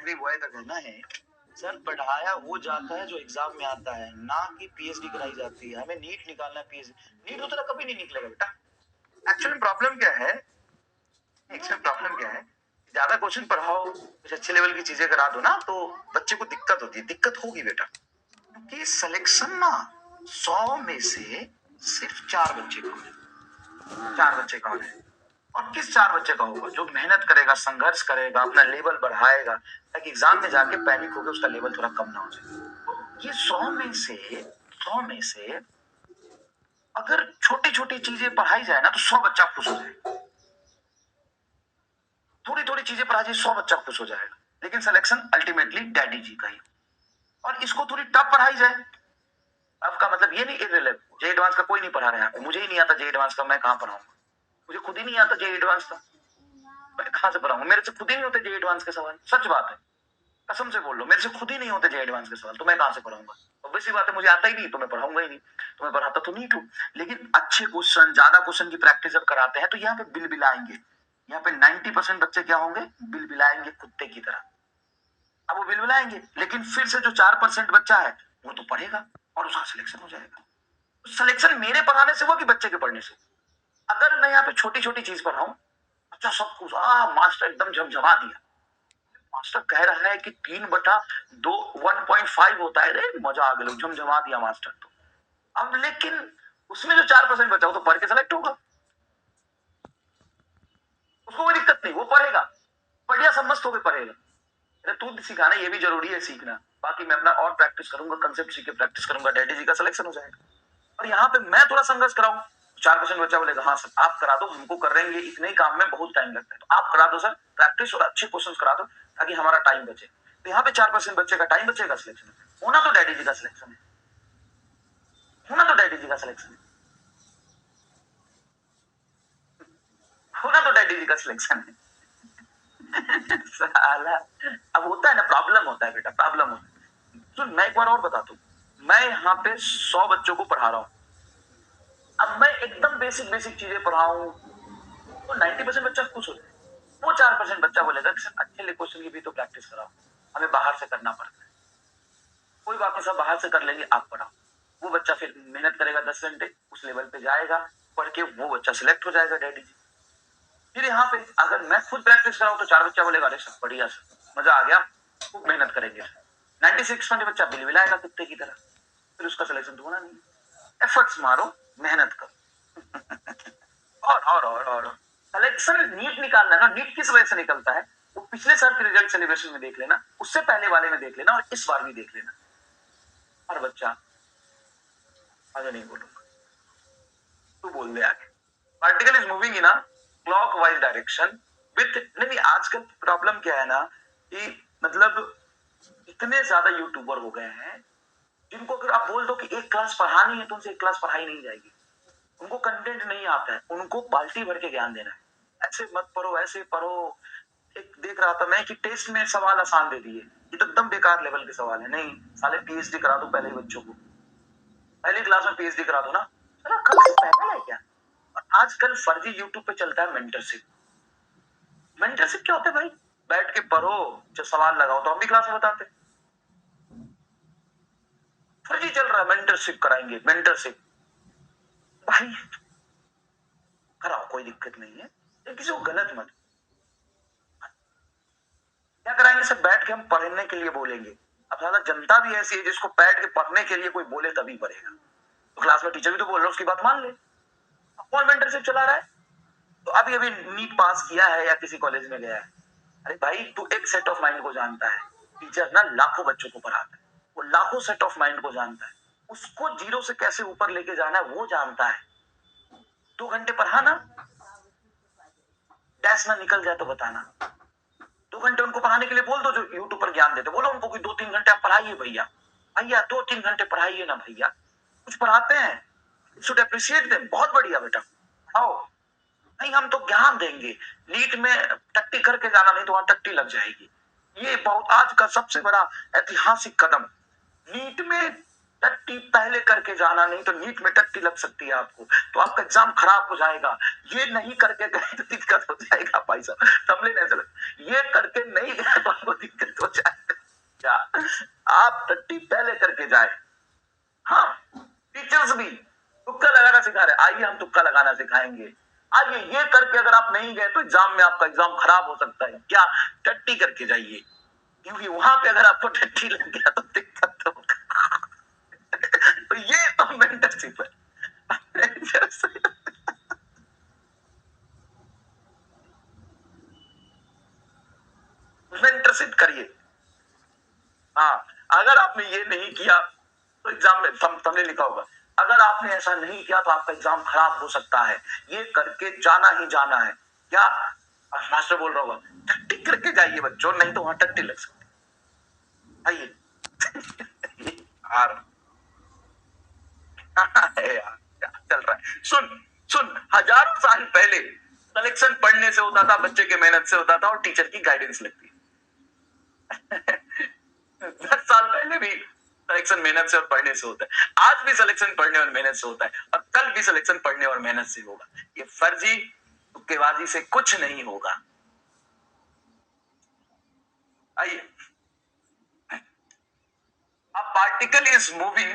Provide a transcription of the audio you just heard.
आखिरी बॉय का कहना है, सर पढ़ाया वो जाता है जो एग्जाम में आता है, ना कि पीएचडी कराई जाती है। हमें नीट निकालना है, पीएचडी नीट तो तेरा कभी नहीं निकलेगा बेटा। एक्चुअली प्रॉब्लम क्या है, ज्यादा क्वेश्चन पढ़ाओ, कुछ अच्छे लेवल की चीजें करा दो ना, तो बच्चे को दिक्कत होती है। दिक्कत होगी बेटा, क्योंकि सिलेक्शन ना 100 में से सिर्फ 4 बच्चे का होगा। 4 बच्चे का होगा। और किस 4 बच्चे का होगा? जो मेहनत करेगा, संघर्ष करेगा, अपना लेवल बढ़ाएगा, ताकि एग्जाम में जाके पैनिक होकर उसका लेवल थोड़ा कम ना हो जाए। ये 100 में से अगर छोटी छोटी चीजें पढ़ाई जाए ना, तो 100 बच्चा खुश हो जाएगा। थोड़ी थोड़ी चीजें पढ़ा जाए, 100 बच्चा खुश हो जाएगा। लेकिन सिलेक्शन अल्टीमेटली डैडी जी का ही। और इसको थोड़ी टफ पढ़ाई जाए, आपका मतलब ये नहीं इररिलेवेंट। जे एडवांस का कोई नहीं पढ़ा रहा है, मुझे ही नहीं आता जे एडवांस का, मैं कहां पढ़ाऊंगा? मुझे खुद ही नहीं आता जे एडवांस का, मैं कहां से पढ़ाऊंगा? मेरे से खुद ही नहीं होते जे एडवांस के सवाल। सच बात है, कसम से बोल लो, मेरे से खुद ही नहीं होते जे एडवांस के सवाल, तो मैं कहां से पढ़ाऊंगा? ऑब्वियसली बात है, मुझे आता ही नहीं तो मैं पढ़ाऊंगा ही नहीं। तो मैं पढ़ाता तो नहीं हूं। लेकिन अच्छे क्वेश्चन, ज्यादा क्वेश्चन की प्रैक्टिस जब कराते हैं, तो यहाँ पे बिलबिलाएंगे। यहाँ पे 90% बच्चे क्या होंगे? बिलबिलाएंगे कुत्ते की तरह। अब वो बिलबिलाएंगे, लेकिन फिर से जो 4% बच्चा है, वो तो पढ़ेगा और उसका सिलेक्शन हो जाएगा। सिलेक्शन मेरे पढ़ाने से हुआ कि बच्चे के पढ़ने से? अगर मैं यहाँ पे छोटी छोटी चीज पढ़ाऊं, अच्छा सब कुछ मास्टर एकदम झमझमा दिया। मास्टर कह रहा है कि 3/2 1.5 होता है, रे मजा आ गया, झमझमा दिया मास्टर तो। अब लेकिन उसमें जो 4% बचा, वो तो पढ़ के सेलेक्ट होगा, उसको कोई दिक्कत नहीं, वो पढ़ेगा, बढ़िया सब मस्त होकर पढ़ेगा। अरे तू सिखाना ये भी जरूरी है, सीखना। बाकी मैं अपना और प्रैक्टिस करूंगा, कंसेप्ट सीख के प्रैक्टिस करूंगा, डैडी जी का सिलेक्शन हो जाएगा। और यहाँ पे मैं थोड़ा संघर्ष कराऊं, 4% बच्चा बोलेगा हाँ सर आप करा दो, हमको कर रहेंगे, इतने ही काम में बहुत टाइम लगता है, तो आप करा दो सर प्रैक्टिस और अच्छे क्वेश्चन करा दो, ताकि हमारा टाइम बचे। तो यहाँ पे 4% बच्चे का टाइम बचेगा, सिलेक्शन होना तो डैडी जी का सिलेक्शन है, होना तो डैडी जी का सिलेक्शन है, होना तो डैडी जी का सिलेक्शन है। साला, अब होता है ना, प्रॉब्लम होता है बेटा, प्रॉब्लम होता है। तो मैं एक बार और बता दूं, मैं यहाँ पे 100 बच्चों को पढ़ा रहा हूँ। अब मैं एकदम बेसिक बेसिक चीजें पढ़ाऊं, तो 90% बच्चा खुश हो जाए। वो 4% बच्चा बोलेगा कि सर अच्छे क्वेश्चन की भी तो प्रैक्टिस कराओ, हमें बाहर से करना पड़ता है। कोई बात नहीं, सब बाहर से कर लेंगे, आप पढ़ाओ। वो बच्चा फिर मेहनत करेगा 10 घंटे, उस लेवल पे जाएगा, पढ़ के वो बच्चा सिलेक्ट हो जाएगा डैडी जी। फिर यहाँ पे अगर मैं खुद प्रैक्टिस कराऊं, तो 4 बच्चा बोलेगा अरे सर बढ़िया सर, मजा आ गया, खूब मेहनत करेंगे। 96% बच्चा बिलबिलाएगा कुत्ते की तरह, फिर उसका सिलेक्शन तो होना नहीं। एफर्ट्स मारो, मेहनत करो। और सिलेक्शन नीट निकालना ना, नीट किस वजह से निकलता है, वो पिछले साल के रिजल्ट सेलिब्रेशन में देख लेना, उससे पहले वाले में देख लेना, और इस बार भी देख लेना। हर बच्चा आगे नहीं बोलूंगा, तू बोल दे आगे। Particle is moving in a clockwise direction with, नहीं आजकल प्रॉब्लम क्या है ना, कि मतलब इतने ज्यादा यूट्यूबर हो गए हैं, जिनको अगर आप बोल दो कि एक क्लास पढ़ानी है, तो उनसे एक क्लास पढ़ाई नहीं जाएगी। उनको कंटेंट नहीं आता है, उनको बाल्टी भर के ज्ञान देना है, ऐसे मत पढ़ो, ऐसे पढ़ो। एक देख रहा था मैं कि टेस्ट में सवाल आसान दे दिए, ये तो एकदम बेकार लेवल के सवाल है। नहीं साले, पीएचडी करा दो पहले ही बच्चों को, पहली क्लास में पीएचडी करा दो ना। साला कल से पहले है क्या? और आजकल फर्जी यूट्यूब पे चलता है मेंटरशिप। मेंटरशिप क्या होता है भाई? बैठ के पढ़ो, जो सवाल लगाओ, तो हम भी क्लास में बताते। फर्जी चल रहा है, मेंटरशिप कराएंगे, मेंटरशिप भाई कराओ, कोई दिक्कत नहीं है, किसी को गलत मत। क्या कराएंगे? सब बैठ के हम पढ़ने के लिए बोलेंगे। अब ज्यादा जनता भी ऐसी है जिसको बैठ के पढ़ने के लिए कोई बोले तभी पढ़ेगा। तो क्लास में टीचर भी तो बोल रहा है, उसकी बात मान ले। कौन मेंटरशिप चला रहा है? तो अभी अभी नीट पास किया है या किसी कॉलेज में गया है, अरे भाई तू एक सेट ऑफ माइंड को जानता है, टीचर ना लाखों बच्चों को पढ़ाता है, वो लाखों सेट ऑफ माइंड को जानता है, उसको जीरो से कैसे ऊपर लेके जाना है वो जानता है। 2 घंटे पढ़ाना, डैश ना निकल जाए तो बताना। 2 घंटे उनको पढ़ाने के लिए बोल दो, जो यूट्यूब पर ज्ञान देते, बोलो उनको कि 2-3 घंटे आप पढ़ाइए भैया, भैया 2-3 घंटे पढ़ाइए ना भैया, कुछ पढ़ाते हैं, शुड अप्रिशिएट देम, बहुत बढ़िया बेटा आओ। नहीं हम तो ज्ञान देंगे, नीट में टट्टी करके जाना, नहीं तो वहां टट्टी लग जाएगी। ये बहुत आज का सबसे बड़ा ऐतिहासिक कदम, नीट में टट्टी पहले करके जाना, नहीं तो नीट में टट्टी लग सकती है आपको, तो आपका एग्जाम खराब हो जाएगा। ये नहीं करके गए तो दिक्कत हो जाएगा भाई साहब, समझे नहीं? ये करके नहीं गए तो आपको दिक्कत हो जाएगी। आप टट्टी पहले करके जाए। हाँ, टीचर्स भी तुक्का लगाना सिखा रहे, आइए हम तुक्का लगाना सिखाएंगे। आइए, ये करके अगर आप नहीं गए तो एग्जाम में आपका एग्जाम खराब हो सकता है, क्या टट्टी करके जाइए, क्योंकि वहां पे अगर आपको टट्टी लग गया तो दिक्कत होगा। तो ये तो मेंटरशिप है। मेंटरशिप करिए। हाँ, अगर आपने ये नहीं किया तो एग्जाम में तुमने लिखा होगा, अगर आपने ऐसा नहीं किया तो आपका एग्जाम खराब हो सकता है, ये करके जाना ही जाना है। क्या मास्टर बोल रहा होगा, टट्टी करके जाइए बच्चों, नहीं तो वहां टट्टी लग सकती है। आइए। यार यार क्या चल रहा है, सुन सुन, हजारों साल पहले सिलेक्शन पढ़ने से होता था, बच्चे के मेहनत से होता था और टीचर की गाइडेंस लगती। 10 साल पहले भी सिलेक्शन मेहनत से और पढ़ने से होता है, आज भी सिलेक्शन पढ़ने और मेहनत से होता है, और कल भी सिलेक्शन पढ़ने और मेहनत से होगा। ये फर्जी तुक्केबाजी से कुछ नहीं होगा। आइए, a particle is moving